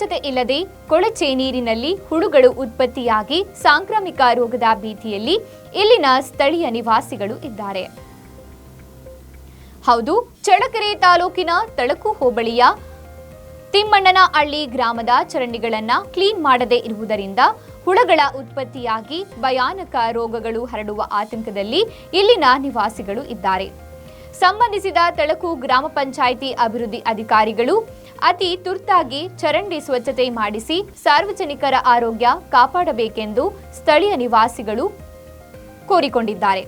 ಸ್ವಚ್ಛತೆ ಇಲ್ಲದೆ ಕೊಳಚೆ ನೀರಿನಲ್ಲಿ ಹುಳುಗಳು ಉತ್ಪತ್ತಿಯಾಗಿ ಸಾಂಕ್ರಾಮಿಕ ರೋಗದ ಭೀತಿಯಲ್ಲಿ ಇಲ್ಲಿನ ಸ್ಥಳೀಯ ನಿವಾಸಿಗಳು ಇದ್ದಾರೆ. ಹೌದು, ಚಳ್ಳಕೆರೆ ತಾಲೂಕಿನ ತಳಕು ಹೋಬಳಿಯ ತಿಮ್ಮಣ್ಣನಹಳ್ಳಿ ಗ್ರಾಮದ ಚರಂಡಿಗಳನ್ನ ಕ್ಲೀನ್ ಮಾಡದೇ ಇರುವುದರಿಂದ ಹುಳಗಳ ಉತ್ಪತ್ತಿಯಾಗಿ ಭಯಾನಕ ರೋಗಗಳು ಹರಡುವ ಆತಂಕದಲ್ಲಿ ಇಲ್ಲಿನ ನಿವಾಸಿಗಳು ಇದ್ದಾರೆ. ಸಂಬಂಧಿಸಿದ ತಳಕು ಗ್ರಾಮ ಪಂಚಾಯಿತಿ ಅಭಿವೃದ್ಧಿ ಅಧಿಕಾರಿಗಳು ಅತಿ ತುರ್ತಾಗಿ ಚರಂಡಿ ಸ್ವಚ್ಛತೆ ಮಾಡಿಸಿ ಸಾರ್ವಜನಿಕರ ಆರೋಗ್ಯ ಕಾಪಾಡಬೇಕೆಂದು ಸ್ಥಳೀಯ ನಿವಾಸಿಗಳು ಕೋರಿಕೊಂಡಿದ್ದಾರೆ.